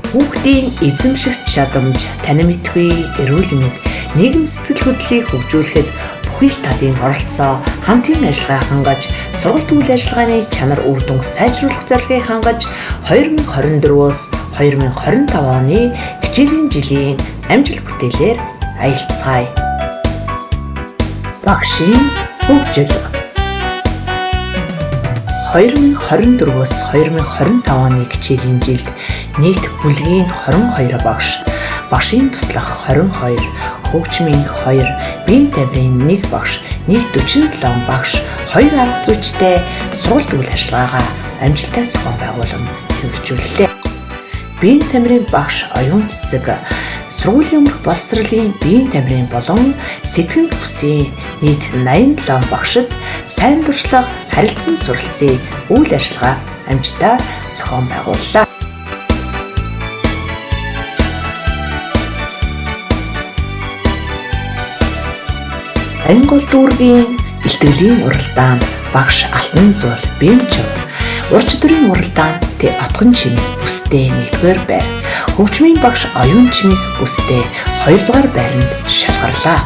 Хүүхдийн эзэмшигч чадамж, танин мэдгүй эрүүл мэнд, нийгэм сэтгэл хөдлөлийг хөгжүүлэхэд бүхий л талын оролцоо, хамтын ажиллагаа хангаж, сургалт үйл ажиллагааны чанар үр дүн сайжруулах зорилгыг хангаж 2024-өөс 2025 оны хичээлийн жилийн амжилт бүтээлээр аялцгаая. Багшийн хөгжил 2024-өөс 2025 оны хичээлийн жилд нийт бүлгийн 22 багшийн туслах 22, хөгжмийн 2, биеийн тамирын 1 багш, нийт 47 багш, 2 арга зүйчтэй сургалт үйл ажиллагаагаа амжилттай зохион байгуулан хэрэгжүүллээ. Биеийн тамирын багш оюун цэцэг сургуулийн өмнөх боловсролын биеийн тамирын болон сэтгэн хөсийн нийт 87 багшид сайн дуршлаг харилцан суралцсан үйл ажиллагаа амжилттай зохион байгууллаа. Ангол дүүргийн илтгэлийн уралдаанд багш Алтан зуул Бэмчв, ур чадварын уралдаанд Тэ Отгон чимэг бүстэй 1-р байр, хөгжмийн багш Оюун чимэг бүстэй 2-р байранд шалгарлаа.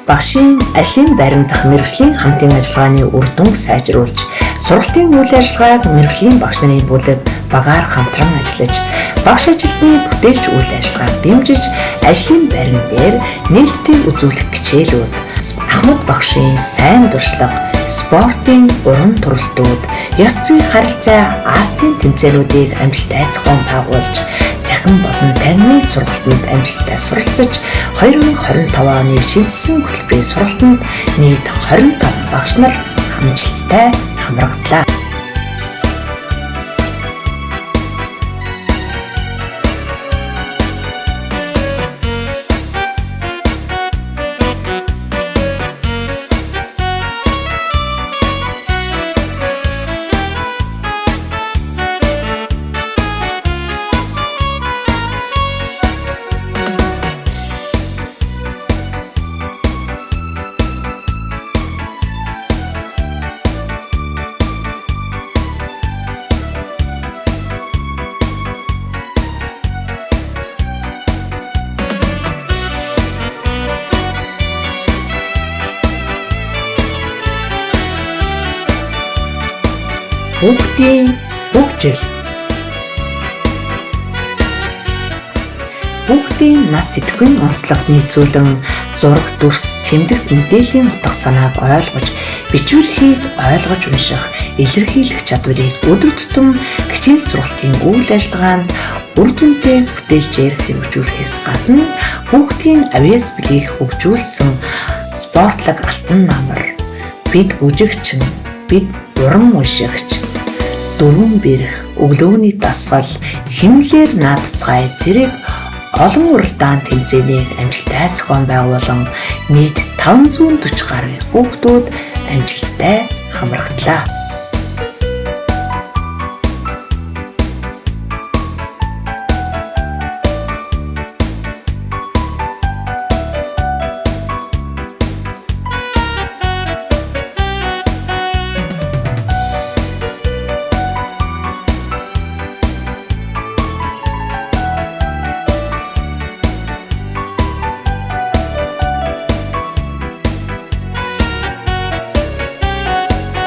Багшийн ажлын баримдах мэргэжлийн хамтын ажиллагааны үр дүн сайжруулж, сургалтын үйл ажиллагааг мэргэжлийн багш нарын бүлэг багаар хамтран ажиллаж, багш ажилтны бүтээлч үйл ажиллагааг дэмжиж, ажлын барим дээр нээлттэй үзүүлэх хичээлүүд, Ахмад багшийн сайн дуршлага, спортын уран туралтууд, ёс зүйн харилцаа, астын тэмцээнүүдийг амжилттай зохион байгуулж, цахим болон танхимын сургалтанд амжилттай суралцаж, 2025 оны шилжсэн хөтөлбөрийн сургалтанд нийт 25 багш нар амжилттай хамрагдлаа. Хүүхдийн хөгжил. Хүүхдийн нас сэтгэхүйн онцлог нийцүүлэн зураг, дүрс, тэмдэгт мэдээллийн утга санааг ойлгож, бичвэрхийг ойлгож унших, илэрхийлэх чадварыг өдөр тутам хичээл сургалтын үйл ажиллагаанд үр дүнтэй бүтээлчээр хэрэгжүүлэхээс гадна хүүхдийн авьяас билийг хөгжүүлсэн спортлог алтан намар, бид бүжигчин, бид уран уншигч, дөрвөн бэрх, өглөөний дасгал, химлэр наадцгай зэрэг олон уралдаан тэмцээнийг амжилттай зохион байгуулан нийт 540 гаруй хүүхдүүд амжилттай хамрагдлаа.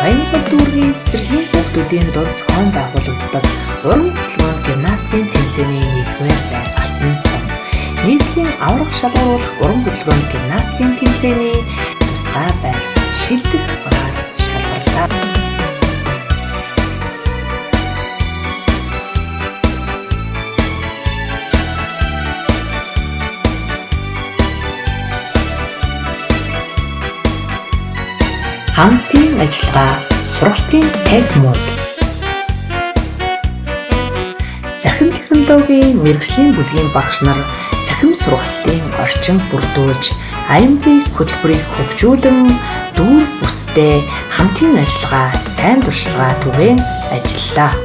Ангол дүүргийн цэцэрлэгийн хүүхдүүдийн дунд зохион байгуулагддаг уран хөтөлбөрөнд гимнастикийн тэмцээний 1-р байр алтан цам, нийслэлийн аврах шалгаруулах уран хөтөлбөрөнд гимнастикийн тэмцээний тусгай байр шилдэг багаар шалгарлаа. Хамтын ажиллагаа, сургалтын техникуд. Цахим технологийн мэргэжлийн бүлгийн багш нар цахим сургалтын орчин бүрдүүлж, аймгийн хөтөлбөрийг хөгжүүлэн дүүр бүстэй хамтын ажиллагаа, сайн дуршлага түгээн ажиллалаа.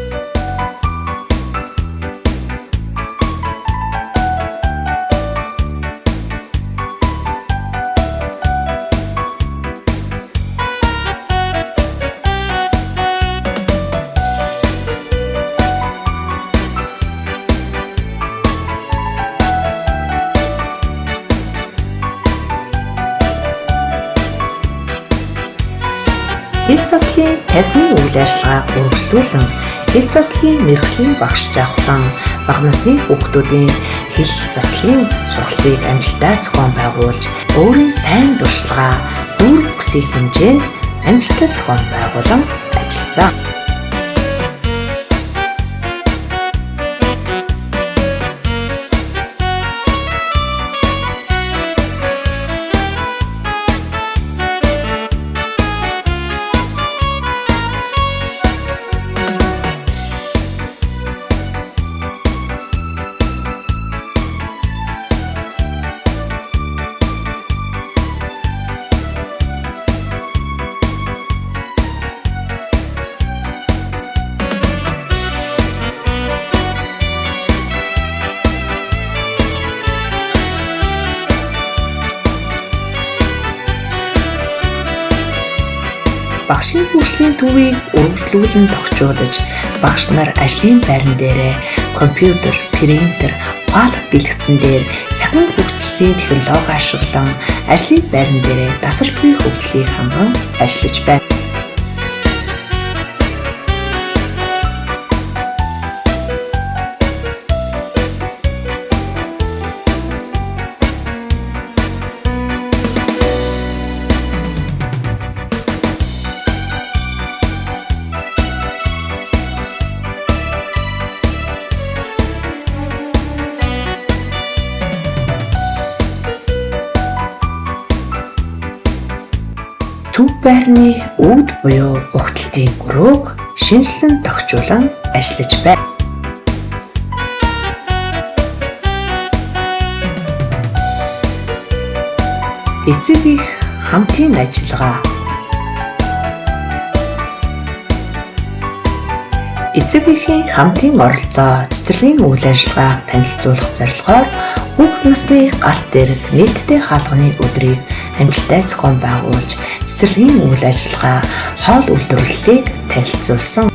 хил заслын тархины үйл ажиллагааг үргэлжлүүлэн хил заслын мэргэжлийн багш жавхлан бага насны хүүхдүүдийн хил заслын сургалтыг амжилттай зохион байгуулж өөрийн сайн туршлагаа дүүрэг бүсийн хэмжээнд амжилттай зохион байгуулан ажилласан. Багшийн хөгжлийн төвийг үргэлжлүүлэн тогтжуулж, багш нар ажлын байран дээрээ компьютер, принтер, ухаалаг дэлгэцэн дээр сахин хөгжлийн технологи ашиглан ажлын байран дээрээ дасралгүй хөгжлийг хамран ажиллаж байна. Төв байрны үүд буюу угталтын гурвыг шинжлэн тогтжуулан ажиллаж байна. Эцэг их хамтын ажиллагаа. Эцэг эхийн хамтын оролцоо цэцэрлэгийн үйл ажиллагааг танилцуулах зорилгоор хүүхэд насны галт дээрх нээлттэй хаалганы өдрийг амжилттай зохион байгуулж цэцэрлэгийн үйл ажиллагаа хоол үйлдвэрлэлийг танилцуулсан.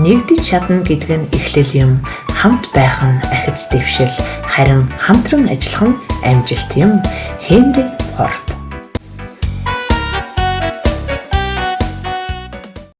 Нэгдэж чадна гэдэг нь эхлэл юм. Хамт байх нь ахиц дэвшил, харин хамтран ажиллах нь амжилт юм. Хенри Форд.